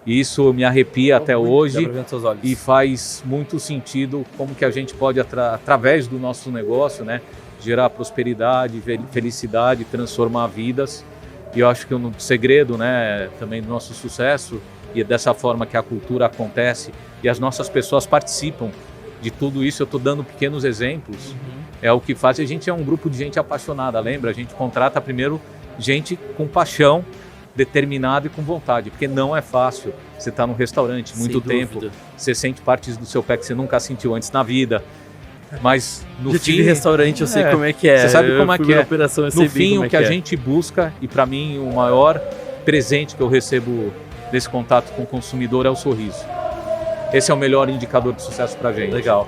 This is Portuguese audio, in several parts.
E isso me arrepia até hoje Dá pra ver nos seus olhos. e faz muito sentido como que a gente pode, através do nosso negócio, né, gerar prosperidade, felicidade, transformar vidas. E eu acho que o segredo, né, também do nosso sucesso, e é dessa forma que a cultura acontece e as nossas pessoas participam de tudo isso. Eu estou dando pequenos exemplos. É o que faz. A gente é um grupo de gente apaixonada, lembra? A gente contrata primeiro gente com paixão, determinado e com vontade, porque não é fácil. Você está num restaurante muito tempo, você sente partes do seu pé que você nunca sentiu antes na vida, mas no fim... tive restaurante, eu sei como é que é. Você sabe como é que é. Operação, no fim, o que a gente busca, e para mim o maior presente que eu recebo desse contato com o consumidor é o sorriso. Esse é o melhor indicador de sucesso para a gente. Legal.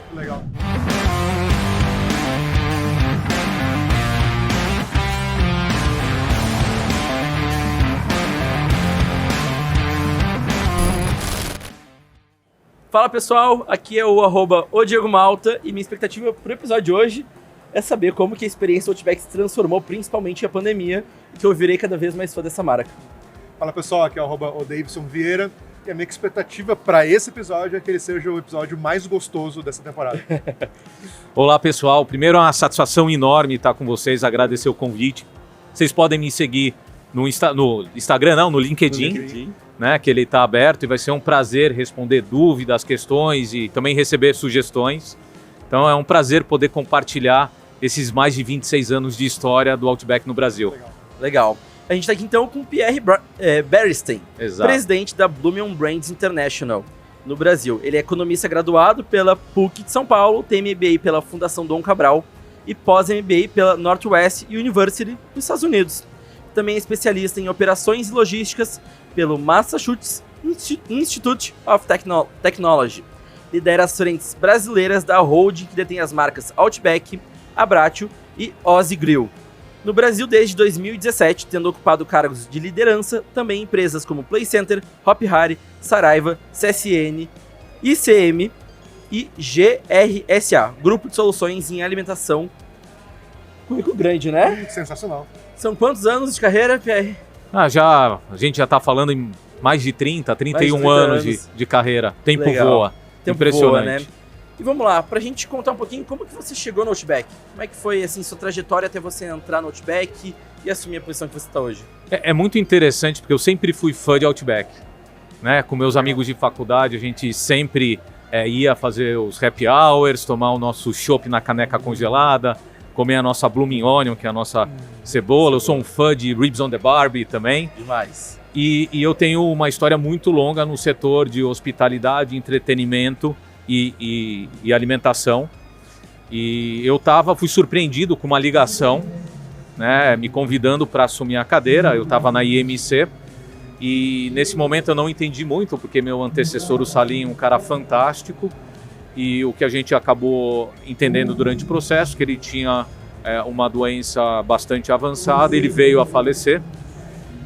Fala pessoal, aqui é o @odiegomalta e minha expectativa pro episódio de hoje é saber como que a experiência Outback se transformou, principalmente a pandemia, e que eu virei cada vez mais fã dessa marca. Fala pessoal, aqui é o Davidson Vieira e a minha expectativa para esse episódio é que ele seja o episódio mais gostoso dessa temporada. Olá pessoal, primeiro é uma satisfação enorme estar com vocês, agradecer o convite. Vocês podem me seguir no Instagram, não, no LinkedIn. Né, que ele está aberto e vai ser um prazer responder dúvidas, questões e também receber sugestões. Então é um prazer poder compartilhar esses mais de 26 anos de história do Outback no Brasil. Legal. A gente está aqui então com o Pierre Berestein, presidente da Bloomin' Brands International no Brasil. Ele é economista graduado pela PUC de São Paulo, tem MBA pela Fundação Dom Cabral e pós-MBA pela Northwest University nos Estados Unidos. Também é especialista em operações e logísticas pelo Massachusetts Institute of Technology. Lidera as frentes brasileiras da holding que detém as marcas Outback, Abbraccio e Ozzy Grill. No Brasil desde 2017, tendo ocupado cargos de liderança também em empresas como Play Center, Hop Hari, Saraiva, CSN, ICM e GRSA, Grupo de Soluções em Alimentação. Currículo grande, né? Sensacional. São quantos anos de carreira, Pierre? A gente já está falando em mais de 31 anos de carreira. Tempo voa. Tempo impressionante. Voa, né? E vamos lá, pra gente contar um pouquinho como que você chegou no Outback. Como é que foi assim, sua trajetória até você entrar no Outback e assumir a posição que você está hoje? É muito interessante porque eu sempre fui fã de Outback. Né? Com meus amigos de faculdade, a gente sempre ia fazer os happy hours, tomar o nosso chopp na caneca congelada, comer a nossa Blooming Onion, que é a nossa cebola. Eu sou um fã de Ribs on the Barbie também. Demais. E eu tenho uma história muito longa no setor de hospitalidade, entretenimento e alimentação. E eu fui surpreendido com uma ligação, né, me convidando para assumir a cadeira. Eu estava na IMC e nesse momento eu não entendi muito, porque meu antecessor, o Salim, um cara fantástico. E o que a gente acabou entendendo durante o processo, que ele tinha uma doença bastante avançada, ele veio a falecer.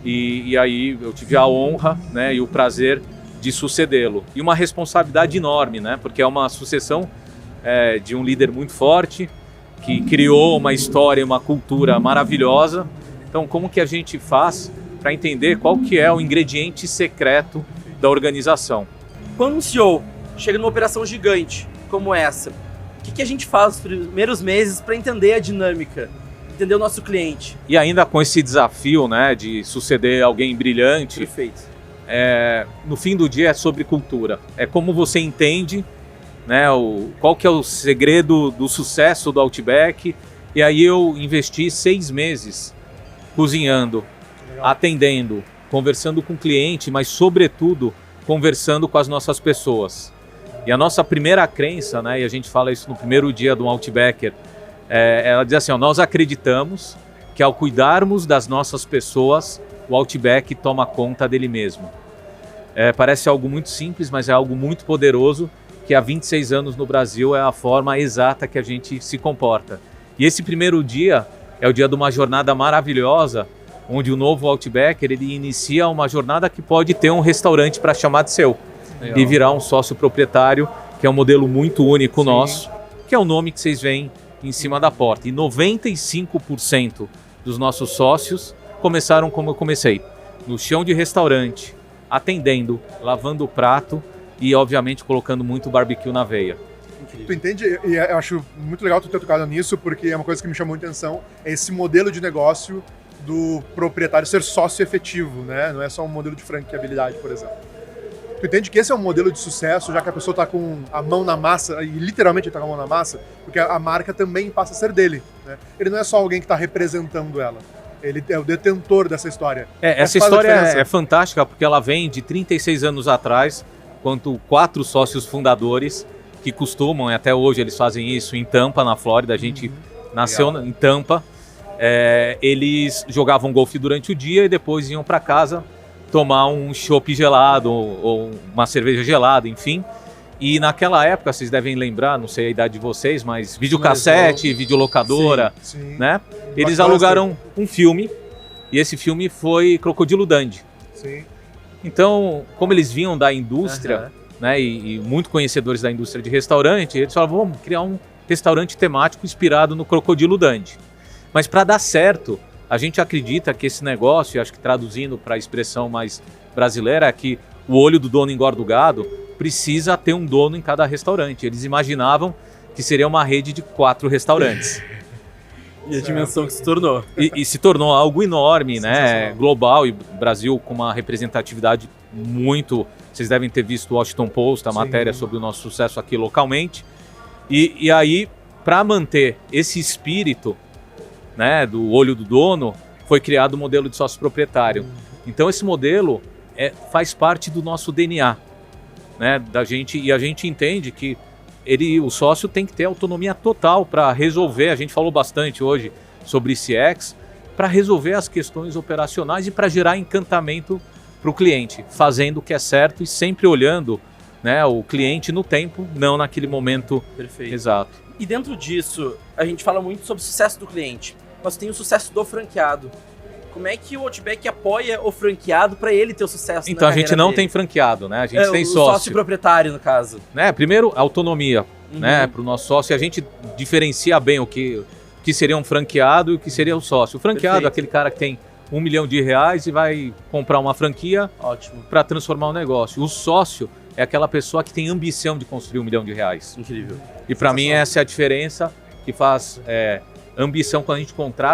E aí eu tive a honra, né, e o prazer de sucedê-lo. E uma responsabilidade enorme, né, porque é uma sucessão de um líder muito forte, que criou uma história e uma cultura maravilhosa. Então, como que a gente faz para entender qual que é o ingrediente secreto da organização? Quando um CEO chega numa operação gigante como essa, o que a gente faz nos primeiros meses para entender a dinâmica, entender o nosso cliente? E ainda com esse desafio, né, de suceder alguém brilhante. Perfeito. No fim do dia é sobre cultura. É como você entende, né, qual que é o segredo do sucesso do Outback. E aí eu investi 6 meses cozinhando, atendendo, conversando com o cliente, mas sobretudo conversando com as nossas pessoas. E a nossa primeira crença, né, e a gente fala isso no primeiro dia do Outbacker, ela diz assim, nós acreditamos que ao cuidarmos das nossas pessoas, o Outback toma conta dele mesmo. Parece algo muito simples, mas é algo muito poderoso, que há 26 anos no Brasil é a forma exata que a gente se comporta. E esse primeiro dia é o dia de uma jornada maravilhosa, onde o novo Outbacker ele inicia uma jornada que pode ter um restaurante para chamar de seu. Legal. E virar um sócio proprietário, que é um modelo muito único nosso, que é o nome que vocês veem em cima da porta. E 95% dos nossos sócios começaram como eu comecei, no chão de restaurante, atendendo, lavando o prato e, obviamente, colocando muito barbecue na veia. Tu entende? E eu acho muito legal tu ter tocado nisso, porque é uma coisa que me chamou muita atenção, é esse modelo de negócio do proprietário ser sócio efetivo, né? Não é só um modelo de franqueabilidade, por exemplo. Tu entende que esse é um modelo de sucesso, já que a pessoa tá com a mão na massa, e literalmente ele tá com a mão na massa, porque a marca também passa a ser dele, né? Ele não é só alguém que tá representando ela. Ele é o detentor dessa história. Essa história é fantástica, porque ela vem de 36 anos atrás, quando 4 sócios fundadores, que costumam, até hoje eles fazem isso em Tampa, na Flórida, a gente nasceu em Tampa, eles jogavam golfe durante o dia e depois iam para casa tomar um chopp gelado ou uma cerveja gelada, enfim. E naquela época, vocês devem lembrar, não sei a idade de vocês, mas videocassete, videolocadora, né? Eles alugaram um filme, e esse filme foi Crocodilo Dundee. Sim. Então, como eles vinham da indústria, né, e muito conhecedores da indústria de restaurante, eles falaram, vamos criar um restaurante temático inspirado no Crocodilo Dundee. Mas para dar certo, a gente acredita que esse negócio, acho que traduzindo para a expressão mais brasileira, é que o olho do dono engorda o gado, precisa ter um dono em cada restaurante. Eles imaginavam que seria uma rede de 4 restaurantes. E a dimensão que se tornou. E se tornou algo enorme, né? Global, e Brasil com uma representatividade muito... Vocês devem ter visto o Washington Post, a matéria sobre o nosso sucesso aqui localmente. E aí, para manter esse espírito, né, do olho do dono, foi criado o modelo de sócio proprietário. Então esse modelo faz parte do nosso DNA, né, da gente, e a gente entende que o sócio tem que ter autonomia total para resolver, a gente falou bastante hoje sobre CX, para resolver as questões operacionais e para gerar encantamento para o cliente, fazendo o que é certo e sempre olhando, né, o cliente no tempo, não naquele momento. Perfeito. Exato. E dentro disso, a gente fala muito sobre o sucesso do cliente, mas tem o sucesso do franqueado. Como é que o Outback apoia o franqueado para ele ter o sucesso então, na carreira a gente não dele? tem franqueado, né? A gente tem o sócio proprietário, no caso. Né? Primeiro, autonomia, né, para o nosso sócio. A gente diferencia bem o que seria um franqueado e o que seria o sócio. O franqueado é aquele cara que tem R$1 milhão e vai comprar uma franquia para transformar o negócio. O sócio é aquela pessoa que tem ambição de construir R$1 milhão. Incrível. E para mim essa é a diferença que faz ambição. Quando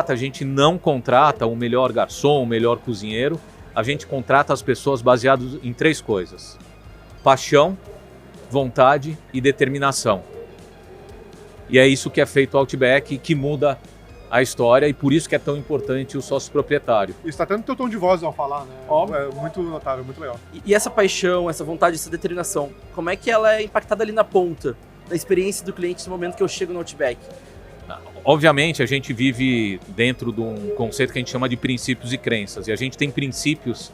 a gente não contrata o melhor garçom, o melhor cozinheiro, a gente contrata as pessoas baseadas em 3 coisas: paixão, vontade e determinação. E é isso que é feito ao Outback, que muda a história, e por isso que é tão importante o sócio proprietário. Isso está até no teu tom de voz ao falar, né? Óbvio. É muito notável, muito legal. E essa paixão, essa vontade, essa determinação, como é que ela é impactada ali na ponta da experiência do cliente no momento que eu chego no Outback? Obviamente, a gente vive dentro de um conceito que a gente chama de princípios e crenças. E a gente tem princípios,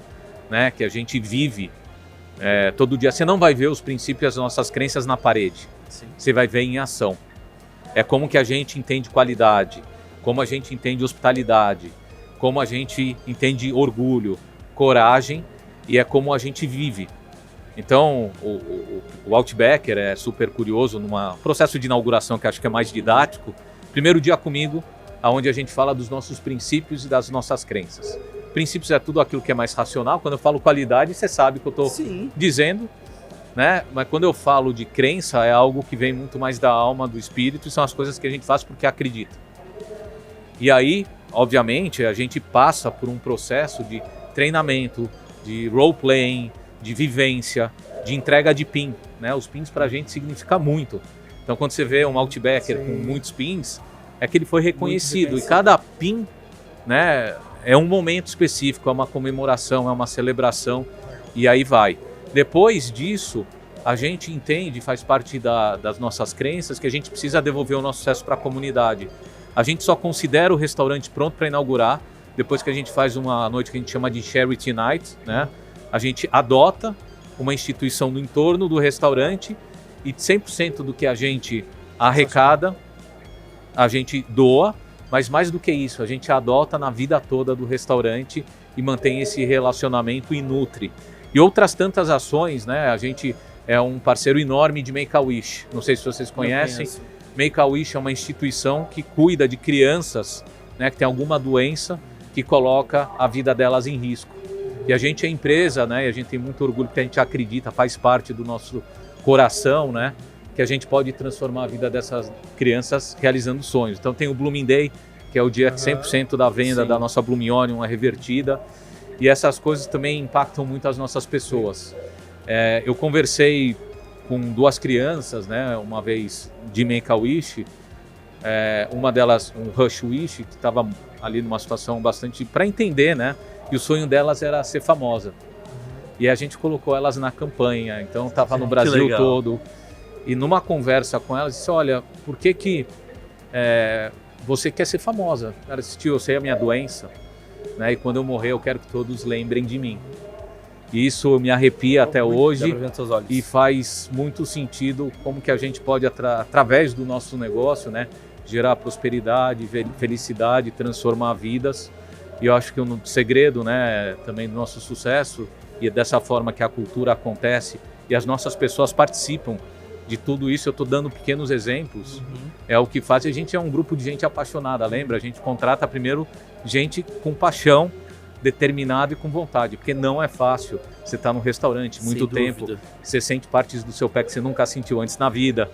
né, que a gente vive todo dia. Você não vai ver os princípios e as nossas crenças na parede. Sim. Você vai ver em ação. É como que a gente entende qualidade, como a gente entende hospitalidade, como a gente entende orgulho, coragem, e é como a gente vive. Então, o Outbacker é super curioso num processo de inauguração que acho que é mais didático. Primeiro dia comigo, onde a gente fala dos nossos princípios e das nossas crenças. Princípios é tudo aquilo que é mais racional. Quando eu falo qualidade, você sabe o que eu estou dizendo, né? Mas quando eu falo de crença, é algo que vem muito mais da alma, do espírito, e são as coisas que a gente faz porque acredita. E aí, obviamente, a gente passa por um processo de treinamento, de role-playing, de vivência, de entrega de PIN, né? Os PINs pra gente significam muito. Então, quando você vê um Outbacker com muitos PINs, é que ele foi reconhecido. E cada PIN, né, é um momento específico, é uma comemoração, é uma celebração, e aí vai. Depois disso, a gente entende, faz parte das nossas crenças, que a gente precisa devolver o nosso sucesso para a comunidade. A gente só considera o restaurante pronto para inaugurar depois que a gente faz uma noite que a gente chama de Charity Night, né? A gente adota uma instituição no entorno do restaurante e 100% do que a gente arrecada, a gente doa, mas mais do que isso, a gente adota na vida toda do restaurante e mantém esse relacionamento e nutre. E outras tantas ações, né? A gente é um parceiro enorme de Make-A-Wish, não sei se vocês conhecem. Make-A-Wish é uma instituição que cuida de crianças, né, que tem alguma doença que coloca a vida delas em risco. E a gente é empresa, né? E a gente tem muito orgulho porque a gente acredita, faz parte do nosso coração, né? Que a gente pode transformar a vida dessas crianças realizando sonhos. Então tem o Blooming Day, que é o dia que 100% da venda da nossa Bloomionion é revertida. E essas coisas também impactam muito as nossas pessoas. Eu conversei com 2 crianças, né? Uma vez de Make-A-Wish, uma delas um Rush Wish, que estava ali numa situação bastante para entender, né? E o sonho delas era ser famosa. E a gente colocou elas na campanha, então estava no Brasil todo. E numa conversa com elas, disse, olha, por que você quer ser famosa? Ela disse, tio, eu sei a minha doença, né? E quando eu morrer eu quero que todos lembrem de mim. E isso me arrepia até hoje e faz muito sentido como que a gente pode, através do nosso negócio, né, gerar prosperidade, felicidade, transformar vidas. E eu acho que o segredo, né, também do nosso sucesso, e é dessa forma que a cultura acontece e as nossas pessoas participam de tudo isso. Eu estou dando pequenos exemplos, é o que faz. A gente é um grupo de gente apaixonada, lembra? A gente contrata primeiro gente com paixão, determinado e com vontade, porque não é fácil. Você está num restaurante muito tempo, você sente partes do seu pé que você nunca sentiu antes na vida.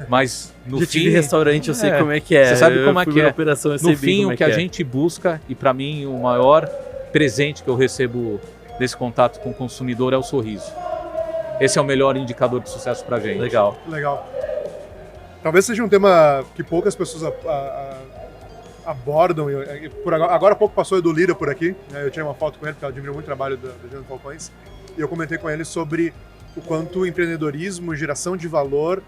Mas no fim, tive restaurante, eu sei como é que é. Você sabe como é que é. Operação, no fim, o que a gente busca, e para mim o maior presente que eu recebo desse contato com o consumidor é o sorriso. Esse é o melhor indicador de sucesso pra gente. Legal. Talvez seja um tema que poucas pessoas abordam. Agora há pouco passou o Edu Lira por aqui, né? Eu tirei uma foto com ele, porque eu admiro muito o trabalho da Juliana Falcões, e eu comentei com ele sobre o quanto o empreendedorismo, geração de valor,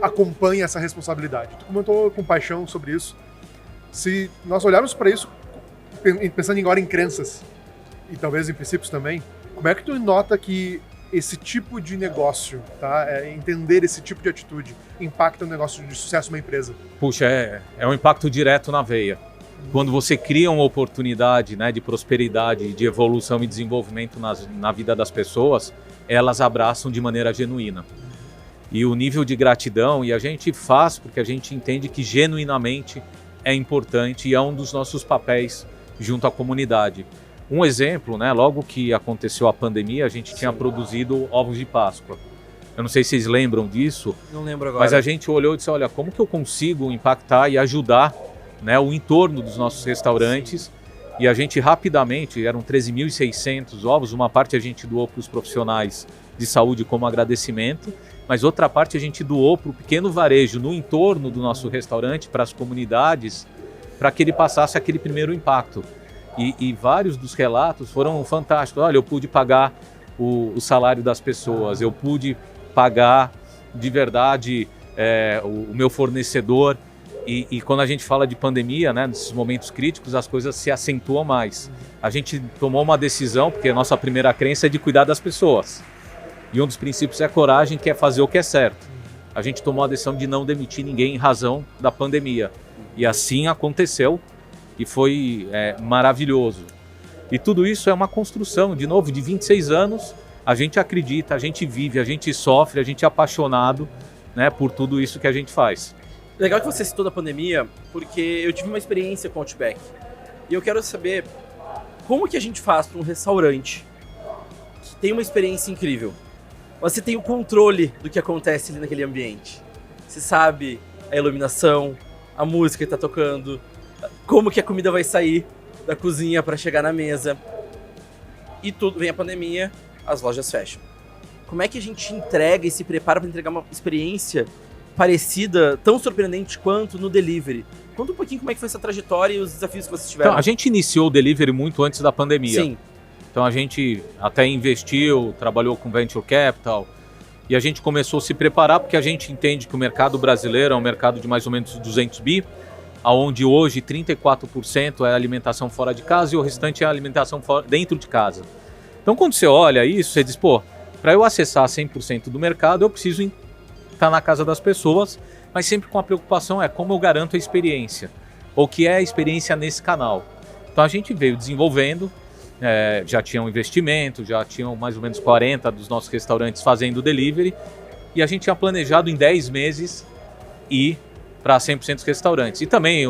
acompanha essa responsabilidade. Tu comentou com paixão sobre isso. Se nós olharmos para isso, pensando agora em crenças, e talvez em princípios também, como é que tu nota que esse tipo de negócio, tá? Entender esse tipo de atitude impacta o negócio de sucesso de uma empresa? Puxa, é um impacto direto na veia. Quando você cria uma oportunidade, né, de prosperidade, de evolução e desenvolvimento na vida das pessoas, elas abraçam de maneira genuína. E o nível de gratidão, e a gente faz porque a gente entende que genuinamente é importante e é um dos nossos papéis junto à comunidade. Um exemplo, né, logo que aconteceu a pandemia, a gente tinha produzido ovos de Páscoa. Eu não sei se vocês lembram disso. Não lembro agora. Mas a gente olhou e disse, olha, como que eu consigo impactar e ajudar, né, o entorno dos nossos restaurantes? E a gente rapidamente, eram 13.600 ovos, uma parte a gente doou para os profissionais de saúde como agradecimento, mas outra parte a gente doou para o pequeno varejo no entorno do nosso restaurante, para as comunidades, para que ele passasse aquele primeiro impacto. E vários dos relatos foram fantásticos. Olha, eu pude pagar o salário das pessoas, eu pude pagar de verdade o meu fornecedor. E quando a gente fala de pandemia, né, nesses momentos críticos, as coisas se acentuam mais. A gente tomou uma decisão, porque a nossa primeira crença é de cuidar das pessoas. E um dos princípios é a coragem, que é fazer o que é certo. A gente tomou a decisão de não demitir ninguém em razão da pandemia. E assim aconteceu. E foi maravilhoso. E tudo isso é uma construção, de novo, de 26 anos. A gente acredita, a gente vive, a gente sofre, a gente é apaixonado, né, por tudo isso que a gente faz. Legal que você citou da pandemia, porque eu tive uma experiência com o Outback. E eu quero saber como que a gente faz para um restaurante que tem uma experiência incrível. Você tem o controle do que acontece ali naquele ambiente. Você sabe a iluminação, a música que está tocando, como que a comida vai sair da cozinha para chegar na mesa. E tudo, vem a pandemia, as lojas fecham. Como é que a gente entrega e se prepara para entregar uma experiência parecida, tão surpreendente quanto no delivery? Conta um pouquinho como é que foi essa trajetória e os desafios que vocês tiveram. Então, a gente iniciou o delivery muito antes da pandemia. Sim. Então a gente até investiu, trabalhou com Venture Capital, e a gente começou a se preparar porque a gente entende que o mercado brasileiro é um mercado de mais ou menos 200 bi, onde hoje 34% é alimentação fora de casa e o restante é alimentação dentro de casa. Então quando você olha isso, você diz, pô, para eu acessar 100% do mercado, eu preciso estar na casa das pessoas, mas sempre com a preocupação como eu garanto a experiência, ou que é a experiência nesse canal. Então a gente veio desenvolvendo, já tinha um investimento, já tinham mais ou menos 40 dos nossos restaurantes fazendo delivery, e a gente tinha planejado em 10 meses ir para 100% dos restaurantes. E também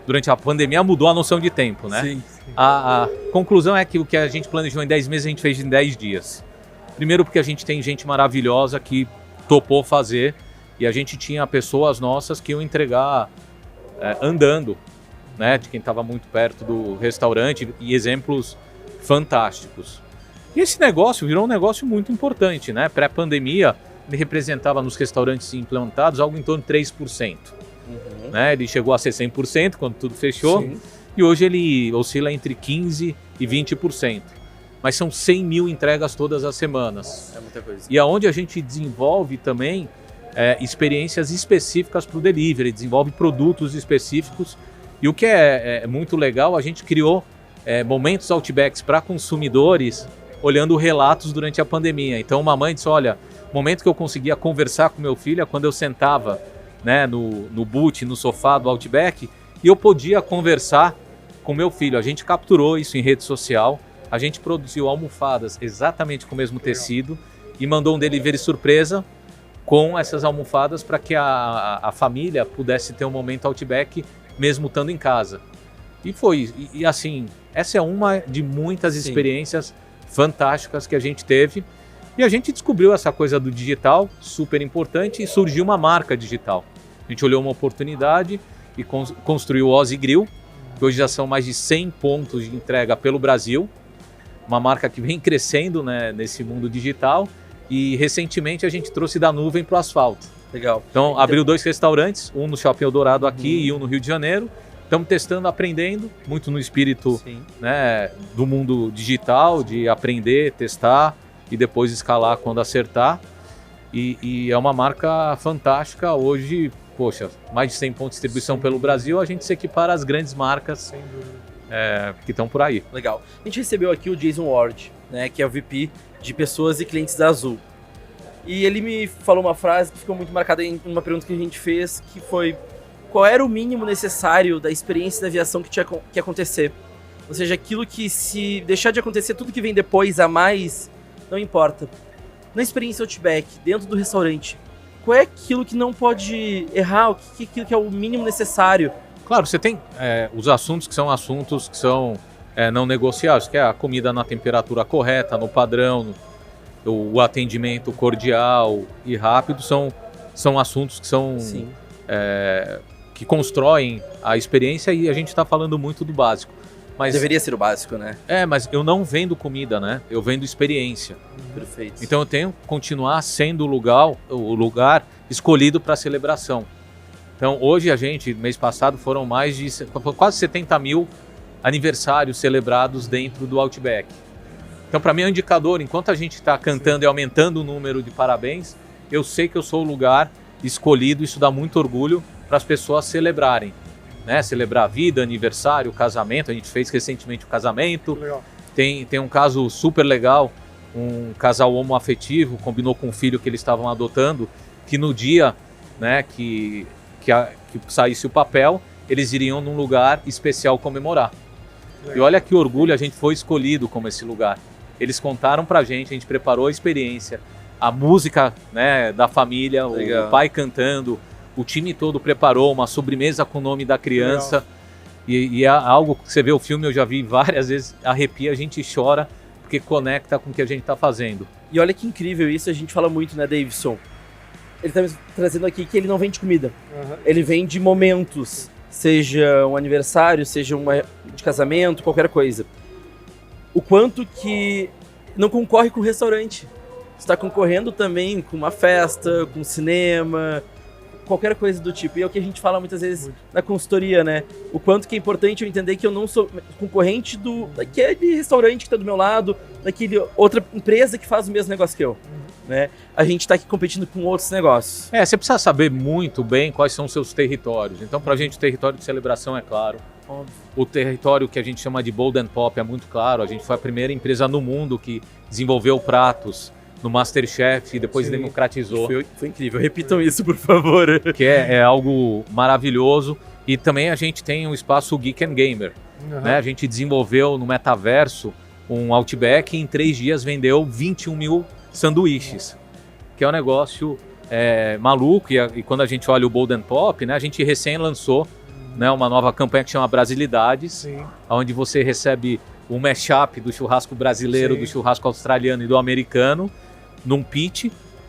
durante a pandemia mudou a noção de tempo, né? Sim. A conclusão é que o que a gente planejou em 10 meses, a gente fez em 10 dias. Primeiro porque a gente tem gente maravilhosa que topou fazer e a gente tinha pessoas nossas que iam entregar andando, né? De quem estava muito perto do restaurante e exemplos fantásticos. E esse negócio virou um negócio muito importante, né? Pré-pandemia, ele representava nos restaurantes implantados algo em torno de 3%. Né? Ele chegou a ser 100% quando tudo fechou. Sim. E hoje ele oscila entre 15% e 20%. Mas são 100 mil entregas todas as semanas. É muita coisa. E aonde a gente desenvolve também experiências específicas para o delivery, desenvolve produtos específicos. E o que é muito legal, a gente criou momentos Outbacks para consumidores olhando relatos durante a pandemia. Então uma mãe disse, olha, o momento que eu conseguia conversar com meu filho é quando eu sentava, né, no boot, no sofá do Outback, e eu podia conversar com meu filho. A gente capturou isso em rede social, a gente produziu almofadas exatamente com o mesmo tecido e mandou um delivery surpresa com essas almofadas para que a família pudesse ter um momento Outback mesmo estando em casa. E foi, e assim, essa é uma de muitas experiências fantásticas que a gente teve. E a gente descobriu essa coisa do digital, super importante, e surgiu uma marca digital. A gente olhou uma oportunidade e construiu o Ozzy Grill, que hoje já são mais de 100 pontos de entrega pelo Brasil. Uma marca que vem crescendo, né, nesse mundo digital. E recentemente a gente trouxe da nuvem para o asfalto. Legal. Então abriu 2 restaurantes, um no Shopping Eldorado aqui e um no Rio de Janeiro. Estamos testando, aprendendo, muito no espírito, né, do mundo digital, de aprender, testar e depois escalar quando acertar. E é uma marca fantástica. Hoje, poxa, mais de 100 pontos de distribuição pelo Brasil, a gente se equipara às grandes marcas que estão por aí. Legal. A gente recebeu aqui o Jason Ward, né, que é o VP de pessoas e clientes da Azul. E ele me falou uma frase que ficou muito marcada em uma pergunta que a gente fez, que foi: qual era o mínimo necessário da experiência da aviação que tinha que acontecer? Ou seja, aquilo que, se deixar de acontecer, tudo que vem depois, a mais, não importa. Na experiência Outback, dentro do restaurante, qual é aquilo que não pode errar? Aquilo que é o mínimo necessário? Claro, você tem os assuntos que são não negociáveis, que é a comida na temperatura correta, no padrão, o atendimento cordial e rápido, são assuntos que são que constroem a experiência, e a gente está falando muito do básico. Mas, deveria ser o básico, né? Mas eu não vendo comida, né? Eu vendo experiência. Perfeito. Então eu tenho que continuar sendo o lugar escolhido para celebração. Então hoje mês passado, foram quase 70 mil aniversários celebrados dentro do Outback. Então para mim é um indicador, enquanto a gente está cantando e aumentando o número de parabéns, eu sei que eu sou o lugar escolhido. Isso dá muito orgulho para as pessoas celebrarem, né? Celebrar a vida, aniversário, casamento. A gente fez recentemente o casamento. Legal. Tem um caso super legal, um casal homoafetivo combinou com um filho que eles estavam adotando, que no dia, né, que saísse o papel, eles iriam num lugar especial comemorar. Legal. E olha que orgulho, a gente foi escolhido como esse lugar. Eles contaram pra gente, a gente preparou a experiência, a música, né, da família, o pai cantando, o time todo preparou uma sobremesa com o nome da criança. E é algo que você vê o filme, eu já vi várias vezes, arrepia, a gente chora, porque conecta com o que a gente está fazendo. E olha que incrível isso, a gente fala muito, né, Davidson? Ele está trazendo aqui que ele não vende comida, ele vende momentos, seja um aniversário, seja de casamento, qualquer coisa. O quanto que não concorre com o restaurante, está concorrendo também com uma festa, com cinema, qualquer coisa do tipo. E é o que a gente fala muitas vezes na consultoria, né? O quanto que é importante eu entender que eu não sou concorrente daquele restaurante que está do meu lado, daquele outra empresa que faz o mesmo negócio que eu. Né? A gente está aqui competindo com outros negócios. Você precisa saber muito bem quais são os seus territórios. Então, para a gente, o território de celebração é claro. Óbvio. O território que a gente chama de Bold and Pop é muito claro. A gente foi a primeira empresa no mundo que desenvolveu pratos no MasterChef e depois democratizou. Foi incrível. Repitam isso, por favor. Que é algo maravilhoso. E também a gente tem um espaço Geek and Gamer. Né? A gente desenvolveu no metaverso um Outback e em 3 dias vendeu 21 mil sanduíches. Que é um negócio maluco. E quando a gente olha o Bold and Pop, né, a gente recém lançou né, uma nova campanha que chama Brasilidades, Sim. onde você recebe um mashup do churrasco brasileiro, do churrasco australiano e do americano, num pitch.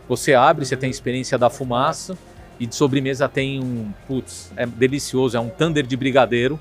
Você abre, você tem a experiência da fumaça, e de sobremesa tem é delicioso, é um thunder de brigadeiro,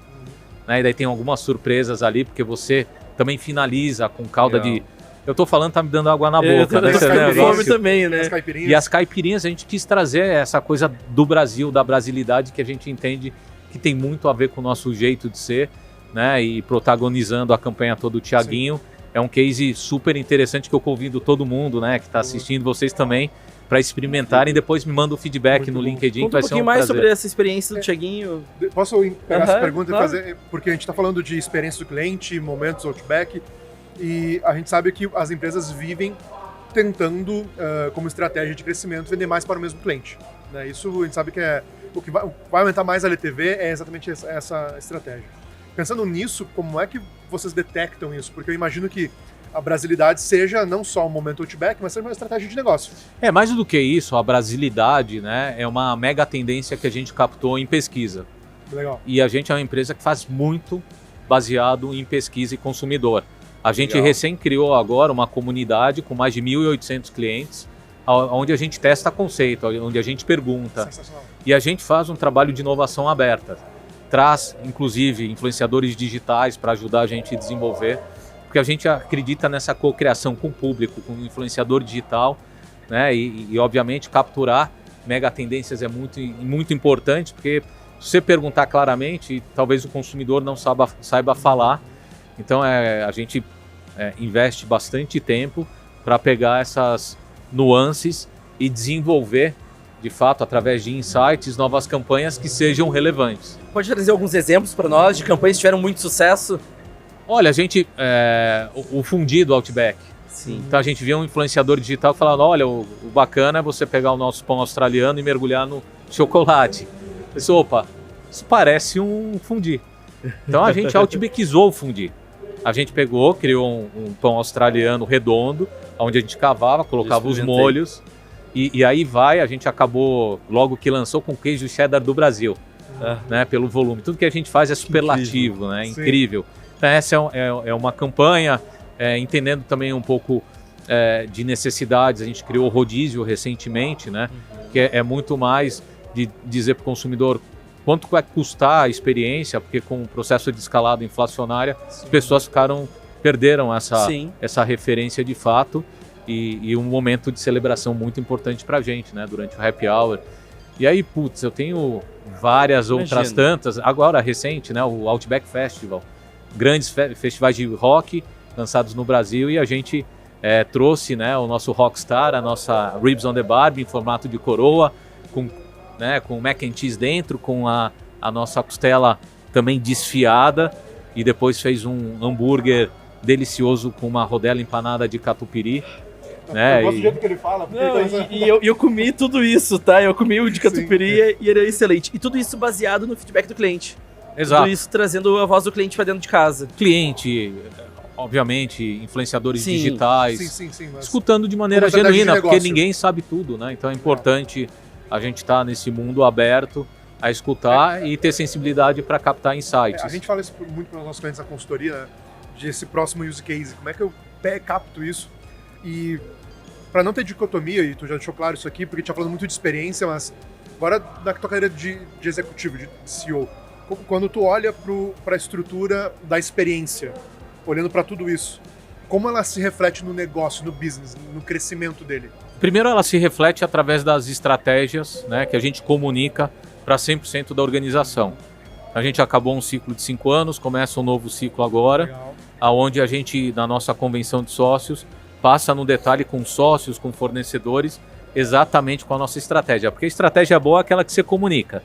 né, e daí tem algumas surpresas ali, porque você também finaliza com calda de... Eu tô falando, tá me dando água na boca. Eu tô com fome também, né? E as caipirinhas, a gente quis trazer essa coisa do Brasil, da brasilidade, que a gente entende que tem muito a ver com o nosso jeito de ser, né? E protagonizando a campanha toda o Thiaguinho. É um case super interessante que eu convido todo mundo, né, que está assistindo, vocês também, para experimentarem. Depois me manda o feedback no LinkedIn. Conta que vai ser um pouquinho mais prazer. sobre essa experiência do Thiaguinho. Posso pegar essa pergunta claro. e fazer? Porque a gente está falando de experiência do cliente, momentos Outback, e a gente sabe que as empresas vivem tentando, como estratégia de crescimento, vender mais para o mesmo cliente. Né? Isso a gente sabe que o que vai aumentar mais a LTV é exatamente essa estratégia. Pensando nisso, como é que vocês detectam isso? Porque eu imagino que a brasilidade seja não só um momento Outback, mas seja uma estratégia de negócio. Mais do que isso, a brasilidade, né, é uma mega tendência que a gente captou em pesquisa. Legal. E a gente é uma empresa que faz muito baseado em pesquisa e consumidor. A gente recém criou agora uma comunidade com mais de 1.800 clientes, onde a gente testa conceito, onde a gente pergunta. Sensacional. E a gente faz um trabalho de inovação aberta. Traz, inclusive, influenciadores digitais para ajudar a gente a desenvolver, porque a gente acredita nessa cocriação com o público, com o influenciador digital, né? E obviamente, capturar mega tendências é muito importante, porque se você perguntar claramente, talvez o consumidor não saiba falar. Então, a gente investe bastante tempo para pegar essas nuances e desenvolver, de fato, através de insights, novas campanhas que sejam relevantes. Pode trazer alguns exemplos para nós de campanhas que tiveram muito sucesso? Olha, a gente... o fundido Outback. Sim. Então a gente via um influenciador digital falando, olha, o bacana é você pegar o nosso pão australiano e mergulhar no chocolate. Eu disse, opa, isso parece um fundi. Então a gente outbackizou o fundi. A gente pegou, criou um pão australiano redondo, onde a gente cavava, colocava os molhos. E aí a gente acabou, logo que lançou, com queijo cheddar do Brasil, né, pelo volume. Tudo que a gente faz é superlativo, né, incrível. Então essa é uma campanha, entendendo também um pouco de necessidades. A gente criou o rodízio recentemente, né, que é muito mais de dizer para o consumidor quanto vai custar a experiência, porque com o processo de escalada inflacionária, as pessoas perderam essa referência de fato. E um momento de celebração muito importante pra gente, né, durante o happy hour. E aí, eu tenho várias outras tantas, agora recente, né, o Outback Festival, grandes festivais de rock lançados no Brasil, e a gente trouxe, né, o nosso Rockstar, a nossa Ribs on the Barbie em formato de coroa, com mac and cheese dentro, com a nossa costela também desfiada, e depois fez um hambúrguer delicioso com uma rodela empanada de catupiry. Eu gosto do jeito que ele fala. Eu comi tudo isso, tá? Eu comi o de catupiry e ele é excelente. E tudo isso baseado no feedback do cliente. Exato. Tudo isso trazendo a voz do cliente para dentro de casa. Cliente, obviamente, influenciadores digitais, mas escutando de maneira genuína, porque ninguém sabe tudo, né? Então é importante a gente estar nesse mundo aberto a escutar e ter sensibilidade para captar insights. A gente fala isso muito para os nossos clientes na consultoria, né? De esse próximo use case, como é que eu capto isso? E para não ter dicotomia, e tu já deixou claro isso aqui, porque a gente tá falando muito de experiência, mas agora da tua carreira de executivo, de CEO, quando tu olha para a estrutura da experiência, olhando para tudo isso, como ela se reflete no negócio, no business, no crescimento dele? Primeiro, ela se reflete através das estratégias, né, que a gente comunica para 100% da organização. A gente acabou um ciclo de 5 anos, começa um novo ciclo agora, onde a gente, na nossa convenção de sócios, passa no detalhe com sócios, com fornecedores, exatamente com a nossa estratégia. Porque a estratégia boa é aquela que você comunica.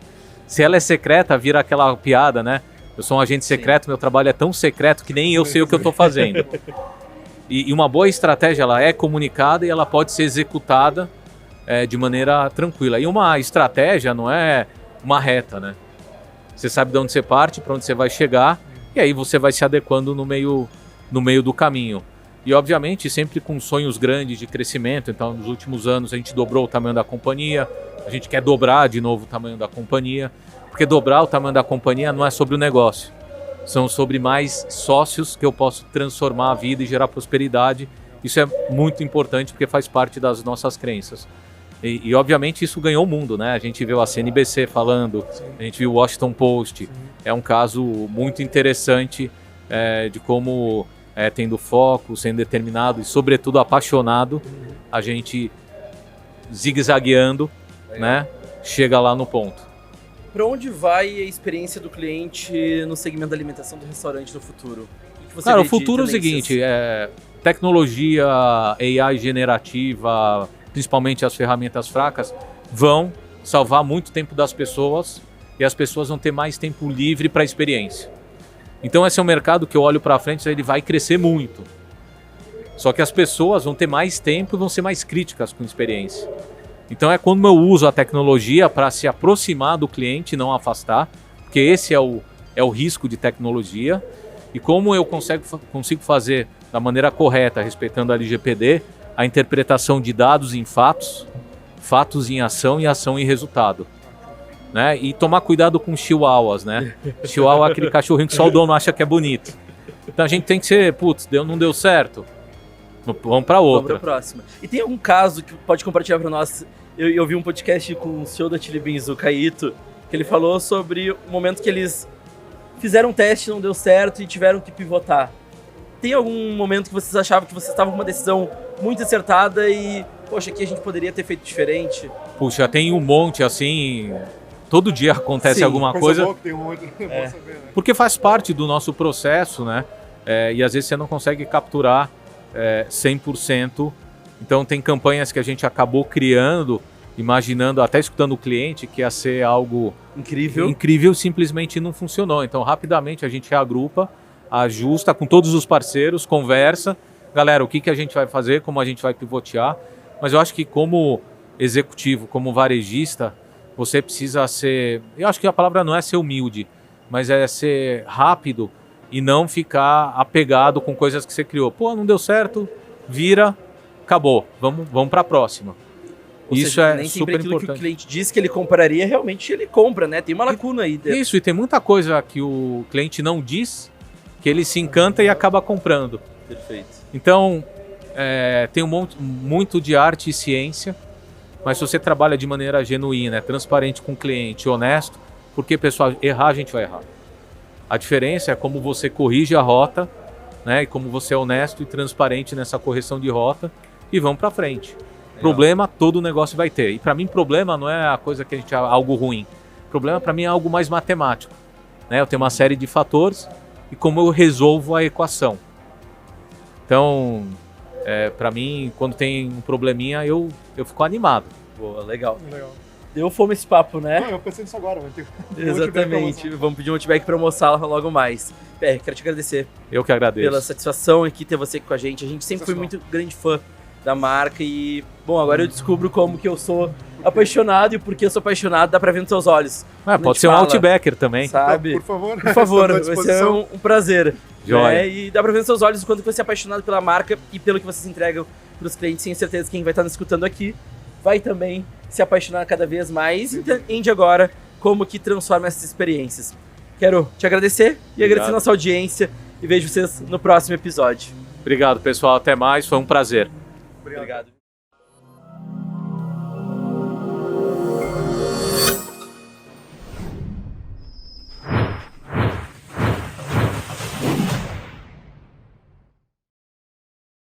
Se ela é secreta, vira aquela piada, né? Eu sou um agente secreto, meu trabalho é tão secreto que nem eu sei o que eu estou fazendo. E uma boa estratégia, ela é comunicada e ela pode ser executada de maneira tranquila. E uma estratégia não é uma reta, né? Você sabe de onde você parte, para onde você vai chegar, e aí você vai se adequando no meio do caminho. E, obviamente, sempre com sonhos grandes de crescimento. Então, nos últimos anos, a gente dobrou o tamanho da companhia, A gente quer dobrar de novo o tamanho da companhia, porque dobrar o tamanho da companhia não é sobre o negócio, são sobre mais sócios que eu posso transformar a vida e gerar prosperidade. Isso é muito importante porque faz parte das nossas crenças. E obviamente isso ganhou o mundo, né? A gente viu a CNBC falando, a gente viu o Washington Post. É um caso muito interessante de como, tendo foco, sendo determinado e sobretudo apaixonado, a gente zigue-zagueando, né? Chega lá no ponto. Para onde vai a experiência do cliente no segmento da alimentação do restaurante no futuro? Cara, o futuro é o seguinte, tecnologia, AI generativa, principalmente as ferramentas fracas, vão salvar muito tempo das pessoas e as pessoas vão ter mais tempo livre para a experiência. Então esse é um mercado que eu olho para frente, ele vai crescer muito. Só que as pessoas vão ter mais tempo e vão ser mais críticas com a experiência. Então é quando eu uso a tecnologia para se aproximar do cliente e não afastar, porque esse é o risco de tecnologia. E como eu consigo fazer da maneira correta, respeitando a LGPD, a interpretação de dados em fatos, fatos em ação e ação em resultado. Né? E tomar cuidado com chihuahuas, né? Chihuahua é aquele cachorrinho que só o dono acha que é bonito. Então a gente tem que ser, não deu certo, vamos para outra. Vamos para a próxima. E tem algum caso que pode compartilhar para nós? Eu vi um podcast com o CEO da Chili Beans, o Caíto, que ele falou sobre o momento que eles fizeram um teste, não deu certo e tiveram que pivotar. Tem algum momento que vocês achavam que vocês estavam com uma decisão muito acertada e, poxa, aqui a gente poderia ter feito diferente? Puxa, tem um monte, assim, todo dia acontece alguma coisa. Boa que tem um monte, bom saber, né? Porque faz parte do nosso processo, né? E às vezes você não consegue capturar 100%. Então tem campanhas que a gente acabou criando, imaginando, até escutando o cliente, que ia ser algo incrível, simplesmente não funcionou. Então rapidamente a gente reagrupa, ajusta com todos os parceiros, conversa. Galera, o que a gente vai fazer, como a gente vai pivotear. Mas eu acho que como executivo, como varejista, você precisa ser... Eu acho que a palavra não é ser humilde, mas é ser rápido e não ficar apegado com coisas que você criou. Pô, não deu certo, vira, acabou, vamos para a próxima. Isso seja, nem super importante. Nem sempre aquilo que o cliente disse que ele compraria, realmente ele compra, né? Tem uma lacuna aí dentro. Isso, e tem muita coisa que o cliente não diz, que ele se encanta e acaba comprando. Perfeito. Então, tem muito de arte e ciência, mas se você trabalha de maneira genuína, transparente com o cliente, honesto, porque, pessoal, errar a gente vai errar. A diferença é como você corrige a rota, né? E como você é honesto e transparente nessa correção de rota e vamos para frente. Problema todo negócio vai ter. E para mim problema não é a coisa que a gente algo ruim. Problema para mim é algo mais matemático, né? Eu tenho uma série de fatores e como eu resolvo a equação. Então, para mim, quando tem um probleminha, eu fico animado. Boa, legal. Deu fome esse papo, né? Não, eu pensei nisso agora. Exatamente. Vamos pedir um outback para almoçar logo mais. PR, quero te agradecer. Eu que agradeço. Pela satisfação aqui ter você aqui com a gente. A gente sempre foi muito grande fã da marca e, bom, agora eu descubro como que eu sou apaixonado e porque eu sou apaixonado dá pra ver nos seus olhos. Pode ser um Outbacker também. Sabe? Por favor. Por favor, vai ser um prazer. Joia. E dá pra ver nos seus olhos o quanto você é apaixonado pela marca e pelo que vocês entregam pros clientes. Tenho certeza que quem vai estar nos escutando aqui vai também se apaixonar cada vez mais e entende agora como que transforma essas experiências. Quero te agradecer e agradecer a nossa audiência e vejo vocês no próximo episódio. Obrigado, pessoal. Até mais. Foi um prazer. Obrigado.